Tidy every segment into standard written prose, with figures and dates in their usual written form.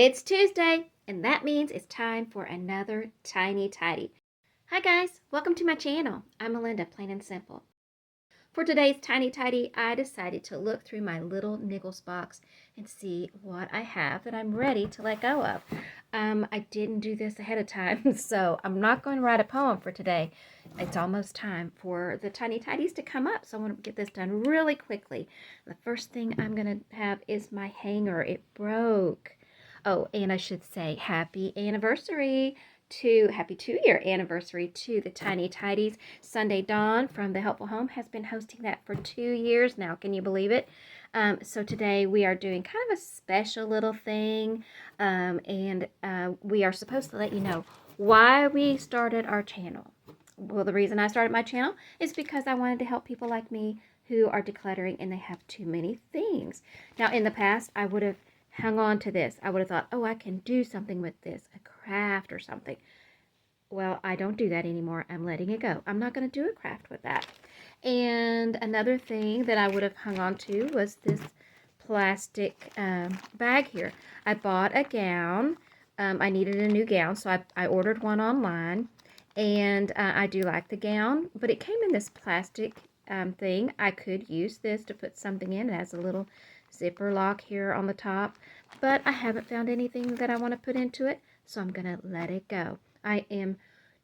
It's Tuesday, and that means it's time for another Tiny Tidy. Hi guys, welcome to my channel. I'm Melinda, plain and simple. For today's Tiny Tidy, I decided to look through my Little Niggles box and see what I have that I'm ready to let go of. I didn't do this ahead of time, so I'm not going to write a poem for today. It's almost time for the Tiny Tidies to come up, so I want to get this done really quickly. The first thing I'm going to have is my hanger. It broke. Oh, and I should say happy 2-year anniversary to the Tiny Tidies. Sunday Dawn from the Helpful Home has been hosting that for 2 years now. Can you believe it? So today we are doing kind of a special little thing, and we are supposed to let you know why we started our channel. Well, the reason I started my channel is because I wanted to help people like me who are decluttering and they have too many things. Now, in the past, I would have hung on to this. I would have thought, oh, I can do something with this, a craft or something. Well, I don't do that anymore. I'm letting it go. I'm not going to do a craft with that. And another thing that I would have hung on to was this plastic bag here. I bought a gown. I needed a new gown, so I ordered one online. And I do like the gown, but it came in this plastic thing. I could use this to put something in. It has a little zipper lock here on the top, but I haven't found anything that I want to put into it, so I'm going to let it go. I am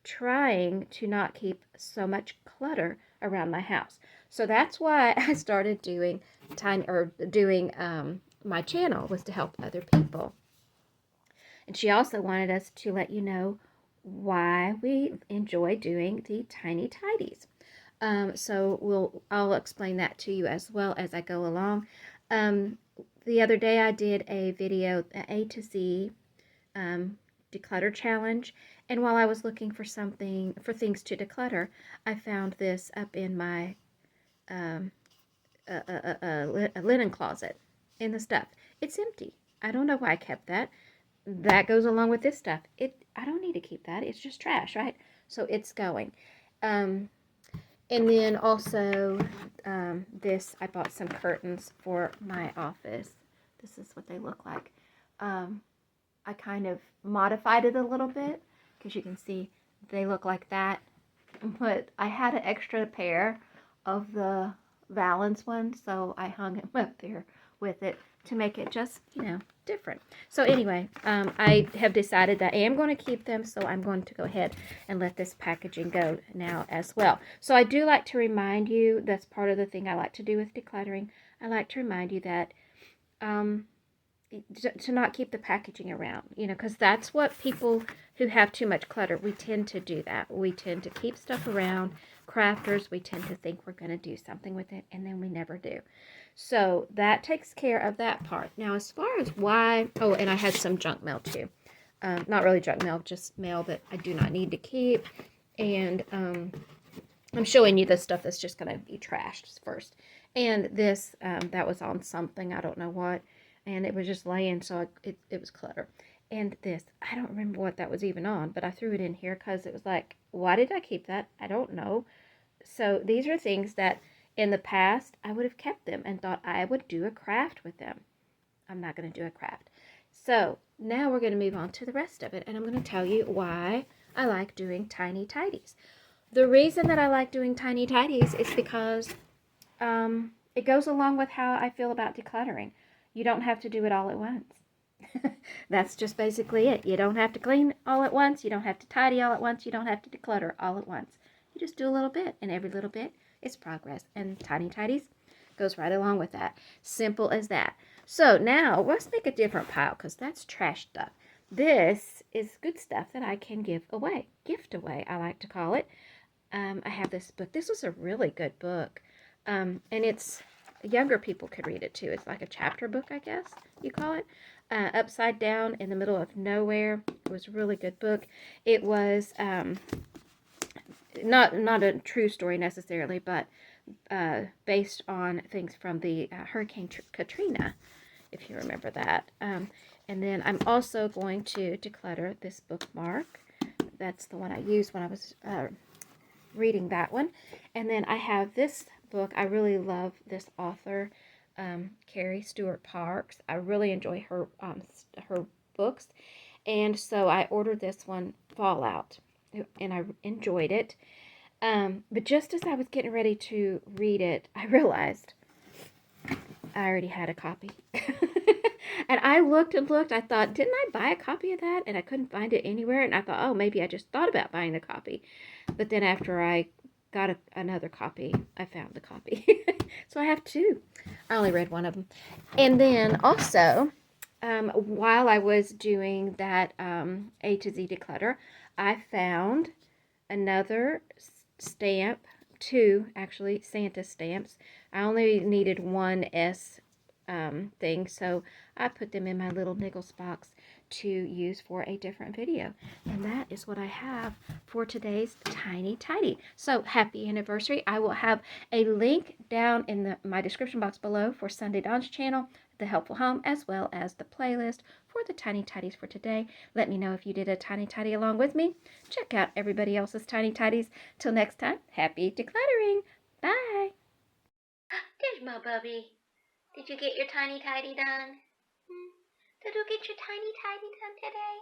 trying to not keep so much clutter around my house. So that's why I started doing my channel, was to help other people. And she also wanted us to let you know why we enjoy doing the Tiny Tidies. So I'll explain that to you as well as I go along. The other day I did a video, A to Z declutter challenge, and while I was looking for things to declutter, I found this up in my linen closet in the stuff. It's empty. I don't know why I kept that. That goes along with this stuff. I don't need to keep that. It's just trash, right? So it's going. And then also this, I bought some curtains for my office. This is what they look like. I kind of modified it a little bit because you can see they look like that. But I had an extra pair of the Valance ones, so I hung them up there with it to make it just, different. So anyway, I have decided that I am going to keep them, so I'm going to go ahead and let this packaging go now as well. So I do like to remind you, that's part of the thing I like to do with decluttering. I like to remind you that to not keep the packaging around, because that's what people who have too much clutter, we tend to do that. We tend to keep stuff around. Crafters, we tend to think we're going to do something with it, and then we never do. So that takes care of that part. Now, as far as why, oh, and I had some junk mail too. Not really junk mail, just mail that I do not need to keep. And I'm showing you the stuff that's just going to be trashed first. And this, that was on something, I don't know what. And it was just laying, so it was clutter. And this, I don't remember what that was even on, but I threw it in here because it was like, why did I keep that? I don't know. So these are things that in the past I would have kept them and thought I would do a craft with them. I'm not going to do a craft. So now we're going to move on to the rest of it, and I'm going to tell you why I like doing Tiny Tidies. The reason that I like doing Tiny Tidies is because it goes along with how I feel about decluttering. You don't have to do it all at once. That's just basically it. You don't have to clean all at once. You don't have to tidy all at once. You don't have to declutter all at once. You just do a little bit, and every little bit is progress. And Tiny Tidies goes right along with that. Simple as that. So now let's make a different pile, because that's trash stuff. This is good stuff that I can give away. Gift away, I like to call it. I have this book. This was a really good book. And it's younger people could read it too. It's like a chapter book, I guess you call it. Upside Down in the Middle of Nowhere. It was a really good book. It was not a true story necessarily, but based on things from the Hurricane Katrina, if you remember that. And then I'm also going to declutter this bookmark. That's the one I used when I was reading that one. And then I have this book. I really love this author, Carrie Stewart Parks. I really enjoy her books. And so I ordered this one, Fallout, and I enjoyed it. But just as I was getting ready to read it, I realized I already had a copy. And I looked and looked. I thought, didn't I buy a copy of that? And I couldn't find it anywhere. And I thought, oh, maybe I just thought about buying the copy. But then after I got another copy, I found the copy. So I have two. I only read one of them. And then also, while I was doing that A to Z declutter, I found another stamp, two actually, Santa stamps. I only needed one S thing, so I put them in my little niggles box to use for a different video. And that is what I have for today's tiny tidy. So happy anniversary. I will have a link down in my description box below for Sunday Dawn's channel, The Helpful Home, as well as the playlist for the tiny tidies for today. Let me know if you did a tiny tidy along with me. Check out everybody else's tiny tidies. Till next time, happy decluttering. Bye. There's my bubby. Did you get your tiny tidy done? Did you get your tiny tidy done today?